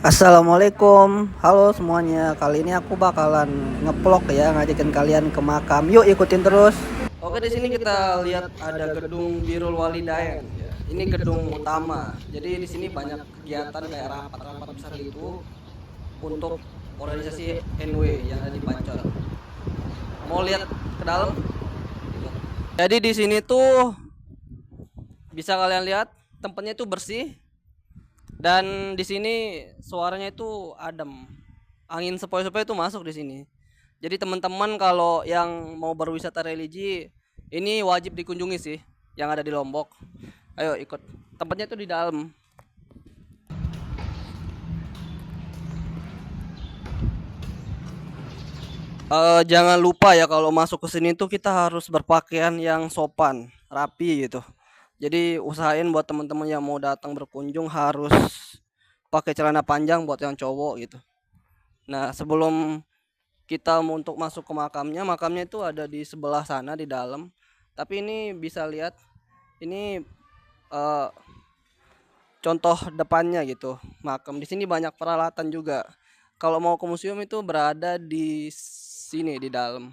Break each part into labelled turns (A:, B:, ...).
A: Assalamualaikum, halo semuanya. Kali ini aku bakalan ngeplok ya, ngajakin kalian ke makam. Yuk ikutin terus. Oke, di sini kita lihat ada gedung Birrul Walidain. Ya. Ini gedung utama. Jadi di sini banyak kegiatan kayak rapat-rapat besar gitu untuk organisasi NW yang ada di Pancor. Mau lihat ke dalam? Jadi di sini tuh bisa kalian lihat tempatnya itu bersih. Dan di sini suaranya itu adem. Angin sepoi-sepoi itu masuk di sini. Jadi teman-teman kalau yang mau berwisata religi ini wajib dikunjungi sih yang ada di Lombok. Ayo ikut. Tempatnya itu di dalam. Jangan lupa ya kalau masuk ke sini tuh kita harus berpakaian yang sopan, rapi gitu. Jadi usahain buat teman-teman yang mau datang berkunjung harus pakai celana panjang buat yang cowok gitu. Nah, sebelum kita mau untuk masuk ke makamnya itu ada di sebelah sana di dalam. Tapi ini bisa lihat ini eh, contoh depannya gitu. Makam di sini banyak peralatan juga. Kalau mau ke museum itu berada di sini di dalam.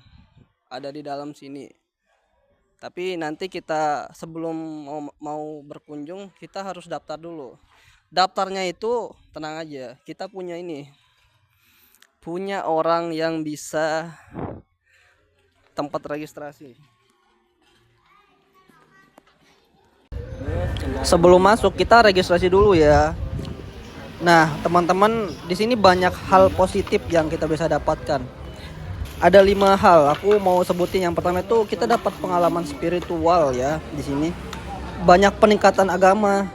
A: Ada di dalam sini. Tapi nanti kita sebelum mau berkunjung kita harus daftar dulu. Daftarnya itu tenang aja. Kita punya ini. Punya orang yang bisa tempat registrasi. Sebelum masuk kita registrasi dulu ya. Nah, teman-teman, di sini banyak hal positif yang kita bisa dapatkan. Ada 5 hal. Aku mau sebutin. Yang pertama itu kita dapat pengalaman spiritual ya di sini. Banyak peningkatan agama.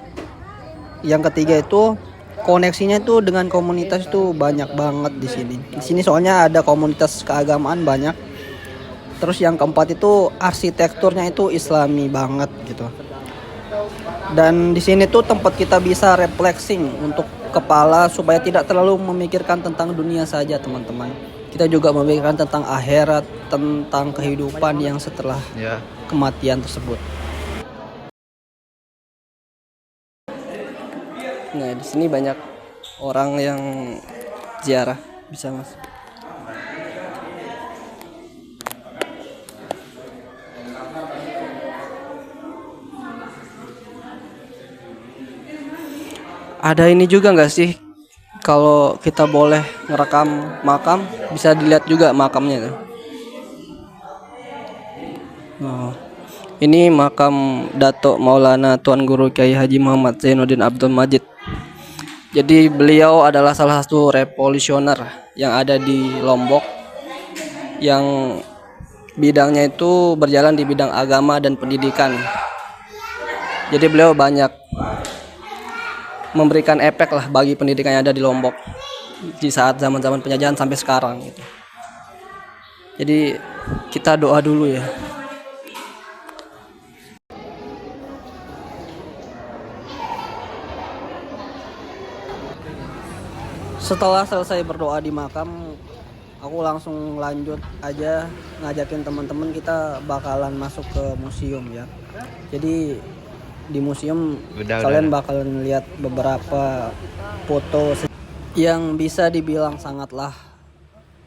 A: Yang ketiga itu koneksinya itu dengan komunitas itu banyak banget di sini. Di sini soalnya ada komunitas keagamaan banyak. Terus yang keempat itu arsitekturnya itu Islami banget gitu. Dan di sini tuh tempat kita bisa refreshing untuk kepala supaya tidak terlalu memikirkan tentang dunia saja, teman-teman. Kita juga memikirkan tentang akhirat, tentang kehidupan yang setelah kematian tersebut. Nah, di sini banyak orang yang ziarah, bisa Mas. Ada ini juga nggak sih? Kalau kita boleh ngerekam makam, bisa dilihat juga makamnya tuh. Oh. Ini makam Dato Maulana Tuan Guru Kiai Haji Muhammad Zainuddin Abdul Majid. Jadi beliau adalah salah satu revolusioner yang ada di Lombok yang bidangnya itu berjalan di bidang agama dan pendidikan. Jadi beliau banyak memberikan efek lah bagi pendidikan yang ada di Lombok di saat zaman-zaman penjajahan sampai sekarang gitu. Jadi kita doa dulu ya. Setelah selesai berdoa di makam, aku langsung lanjut aja ngajakin teman-teman kita bakalan masuk ke museum ya. Jadi di museum kalian bakalan lihat beberapa foto yang bisa dibilang sangatlah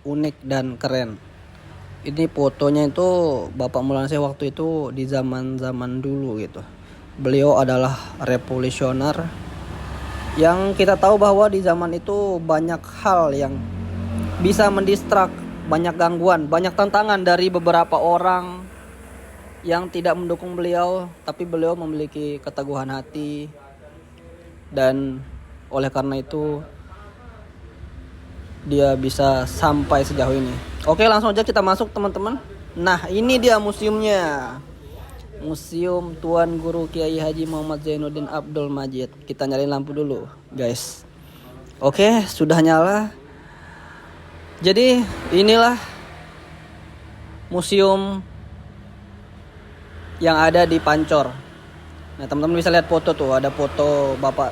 A: unik dan keren. Ini fotonya itu Bapak Maulana Syekh waktu itu di zaman-zaman dulu gitu. Beliau adalah revolusioner yang kita tahu bahwa di zaman itu banyak hal yang bisa mendistrak, banyak gangguan, banyak tantangan dari beberapa orang yang tidak mendukung beliau, tapi beliau memiliki keteguhan hati dan oleh karena itu dia bisa sampai sejauh ini. Oke, langsung aja kita masuk teman-teman. Nah, ini dia museumnya. Museum Tuan Guru Kiai Haji Muhammad Zainuddin Abdul Majid. Kita nyalain lampu dulu, guys. Oke, sudah nyala. Jadi inilah museum yang ada di Pancor. Nah, teman-teman bisa lihat foto tuh, ada foto Bapak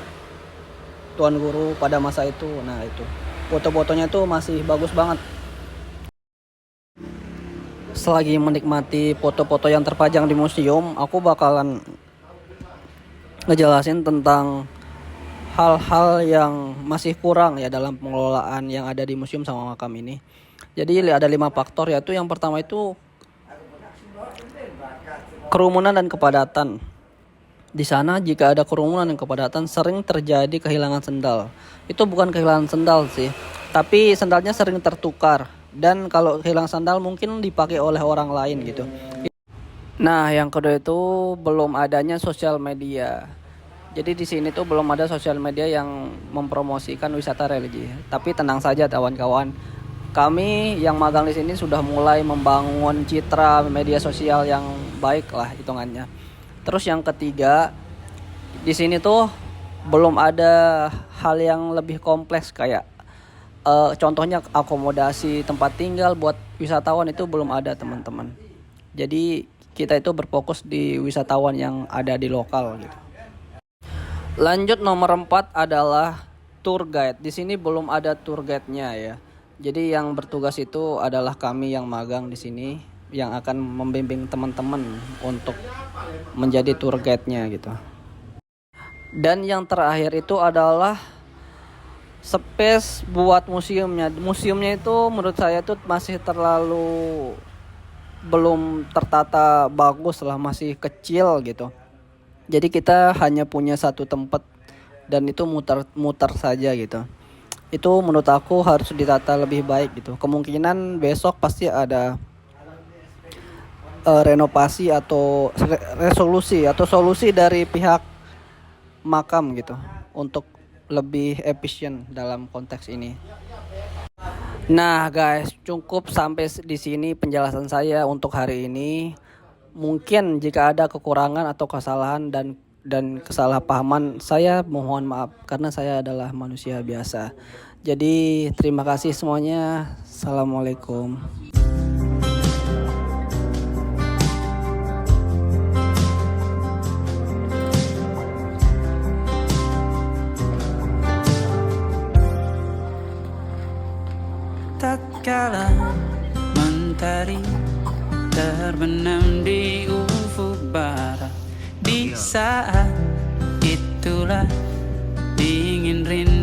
A: Tuan Guru pada masa itu. Nah, itu. Foto-fotonya tuh masih bagus banget. Selagi menikmati foto-foto yang terpajang di museum, aku bakalan ngejelasin tentang hal-hal yang masih kurang ya dalam pengelolaan yang ada di museum sama makam ini. Jadi ada 5 faktor, yaitu yang pertama itu kerumunan dan kepadatan. Di sana jika ada kerumunan dan kepadatan sering terjadi kehilangan sendal. Itu bukan kehilangan sendal sih, tapi sendalnya sering tertukar. Dan kalau kehilangan sandal mungkin dipakai oleh orang lain gitu. Nah, yang kedua itu belum adanya sosial media. Jadi di sini tuh belum ada sosial media yang mempromosikan wisata religi. Tapi tenang saja kawan-kawan, kami yang magang di sini sudah mulai membangun citra media sosial yang baik lah hitungannya. Terus yang ketiga, di sini tuh belum ada hal yang lebih kompleks kayak contohnya akomodasi tempat tinggal buat wisatawan itu belum ada teman-teman. Jadi kita itu berfokus di wisatawan yang ada di lokal gitu. Lanjut nomor 4 adalah tour guide. Di sini belum ada tour guide-nya ya. Jadi yang bertugas itu adalah kami yang magang di sini yang akan membimbing teman-teman untuk menjadi tour guide-nya gitu. Dan yang terakhir itu adalah space buat museumnya. Museumnya itu menurut saya itu masih terlalu belum tertata bagus lah, masih kecil gitu. Jadi kita hanya punya satu tempat dan itu muter-muter saja gitu. Itu menurut aku harus ditata lebih baik gitu. Kemungkinan besok pasti ada renovasi atau resolusi atau solusi dari pihak makam gitu untuk lebih efisien dalam konteks ini. Nah guys, cukup sampai di sini penjelasan saya untuk hari ini. Mungkin jika ada kekurangan atau kesalahan dan kesalahpahaman, saya mohon maaf karena saya adalah manusia biasa. Jadi terima kasih semuanya. Assalamualaikum.
B: Tatkala mentari terbenam di ufuk barat, di saat itulah dingin rindu